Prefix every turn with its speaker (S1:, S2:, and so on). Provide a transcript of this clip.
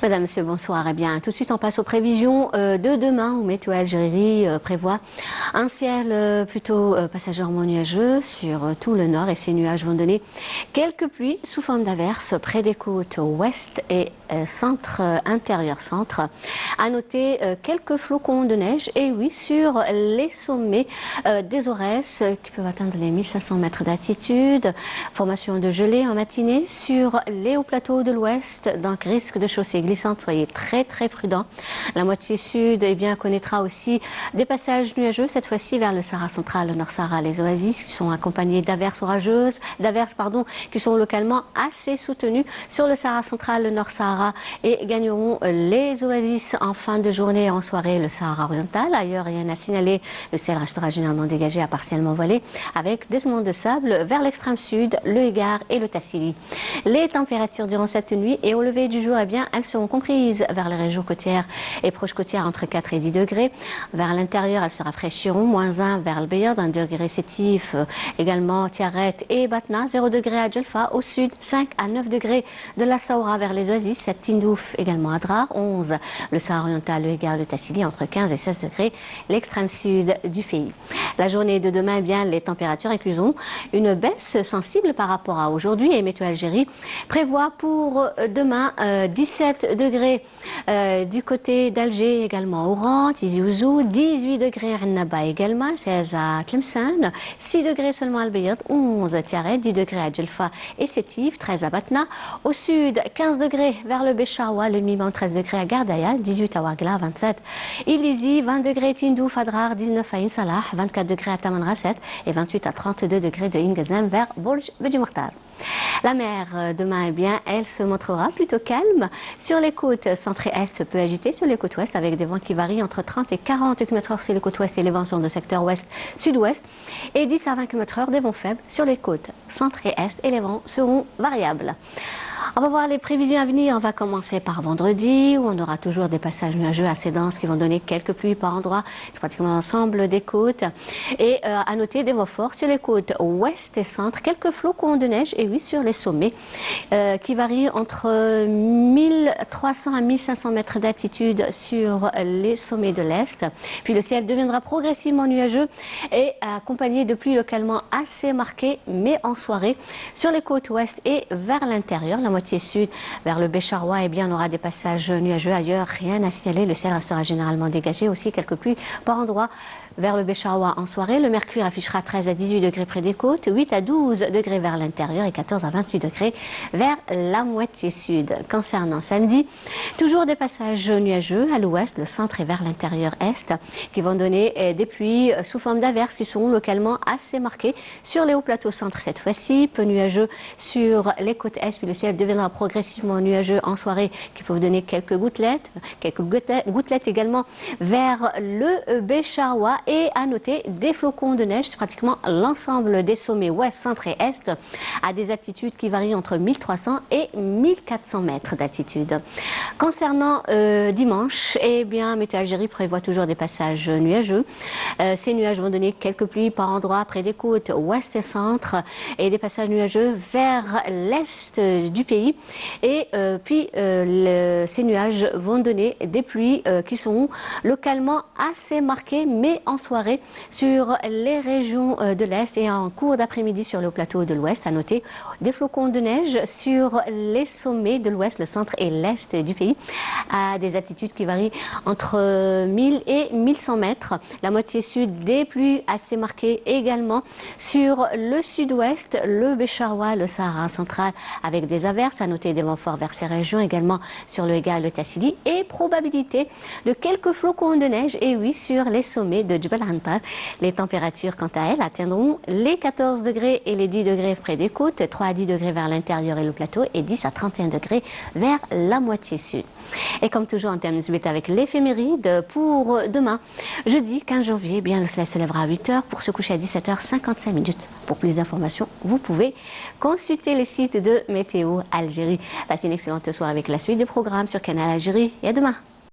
S1: Madame, Monsieur, bonsoir. Eh bien, tout de suite, on passe aux prévisions de demain où Météo Algérie prévoit un ciel plutôt passagèrement nuageux sur tout le nord et ces nuages vont donner quelques pluies sous forme d'averses près des côtes ouest et centre, intérieur centre. À noter quelques flocons de neige et oui, sur les sommets des Aurès qui peuvent atteindre les 1500 mètres d'altitude. Formation de gelée en matinée sur les hauts plateaux de l'ouest, donc risque de chaussée glissante, soyez très prudents. La moitié sud connaîtra aussi des passages nuageux, cette fois-ci vers le Sahara central, le Nord-Sahara, les oasis qui sont accompagnés d'averses orageuses, qui sont localement assez soutenues sur le Sahara central, le Nord-Sahara et gagneront les oasis en fin de journée et en soirée le Sahara oriental. Ailleurs, rien à signaler, le ciel restera généralement dégagé à partiellement voilé avec des monts de sable vers l'extrême sud, le Hégard et le Tassili. Les températures durant cette nuit et au lever du jour, elles seront comprises vers les régions côtières et proches côtières entre 4 et 10 degrés. Vers l'intérieur, elles se rafraîchiront, -1 vers le Béyard, 1 degré Sétif, également Tiaret et Batna, 0 degré à Djelfa, au sud 5 à 9 degrés de la Saoura vers les oasis, 7 Tindouf également à Drar, 11 le Sahara oriental, le Hégard, le Tassili, entre 15 et 16 degrés l'extrême sud du pays. La journée de demain, les températures incluseront une baisse sensible par rapport à aujourd'hui et Météo Algérie prévoit pour demain 17 degrés du côté d'Alger, également Oran, Tizi Ouzou, 18 degrés à Annaba également, 16 à Tlemcen, 6 degrés seulement à Al-Bayad, 11 à Tiaret, 10 degrés à Djelfa et Sétif, 13 à Batna. Au sud, 15 degrés vers le Bécharoua, le Liban, 13 degrés à Gardaya, 18 à Ouargla, 27 Ilizi, 20 degrés Tindouf, Adrar, 19 à Insalah, 24 degrés à Tamanrasset et 28 à 32 degrés de Ingazem vers Bourj Bedi Mokhtar. La mer, demain, elle se montrera plutôt calme. Sur les côtes centre et est, peu agitée. Sur les côtes ouest, avec des vents qui varient entre 30 et 40 km/h sur les côtes ouest et les vents sont de secteur ouest-sud-ouest. Et 10 à 20 km/h des vents faibles sur les côtes centre et est et les vents seront variables. On va voir les prévisions à venir. On va commencer par vendredi où on aura toujours des passages nuageux assez denses qui vont donner quelques pluies par endroit. C'est pratiquement l'ensemble des côtes. Et à noter des vents forts sur les côtes ouest et centre, quelques flocons de neige et oui sur les sommets qui varient entre 1300 à 1500 mètres d'altitude sur les sommets de l'est. Puis le ciel deviendra progressivement nuageux et accompagné de pluies localement assez marquées mais en soirée sur les côtes ouest et vers l'intérieur. La moitié sud vers le Bécharoua, on aura des passages nuageux. Ailleurs, rien à signaler. Le ciel restera généralement dégagé. Aussi quelques pluies par endroits vers le Bécharoua en soirée. Le mercure affichera 13 à 18 degrés près des côtes, 8 à 12 degrés vers l'intérieur et 14 à 28 degrés vers la moitié sud. Concernant samedi, toujours des passages nuageux à l'ouest, le centre et vers l'intérieur est qui vont donner des pluies sous forme d'averses qui seront localement assez marquées sur les hauts plateaux centre cette fois-ci, peu nuageux sur les côtes est, puis le ciel deviendra progressivement nuageux en soirée qui peut vous donner quelques gouttelettes également vers le Bécharoua. Et à noter des flocons de neige sur pratiquement l'ensemble des sommets ouest, centre et est à des altitudes qui varient entre 1300 et 1400 mètres d'altitude. Concernant dimanche, Météo Algérie prévoit toujours des passages nuageux. Ces nuages vont donner quelques pluies par endroits près des côtes ouest et centre et des passages nuageux vers l'est du pays. Et ces nuages vont donner des pluies qui sont localement assez marquées mais en soirée sur les régions de l'Est et en cours d'après-midi sur le plateau de l'Ouest. À noter des flocons de neige sur les sommets de l'Ouest, le centre et l'Est du pays à des altitudes qui varient entre 1000 et 1100 mètres. La moitié sud, des pluies assez marquées également sur le sud-ouest, le Bécharoua, le Sahara central avec des averses. À noter des vents forts vers ces régions également sur le Hégard, le Tassili et probabilité de quelques flocons de neige et oui sur les sommets de Djebel Antar. Les températures, quant à elles, atteindront les 14 degrés et les 10 degrés près des côtes, 3 à 10 degrés vers l'intérieur et le plateau et 10 à 31 degrés vers la moitié sud. Et comme toujours, en termes de avec l'éphéméride pour demain, jeudi 15 janvier, le soleil se lèvera à 8h pour se coucher à 17h55. Pour plus d'informations, vous pouvez consulter le site de Météo Algérie. Passez une excellente soirée avec la suite des programmes sur Canal Algérie et à demain.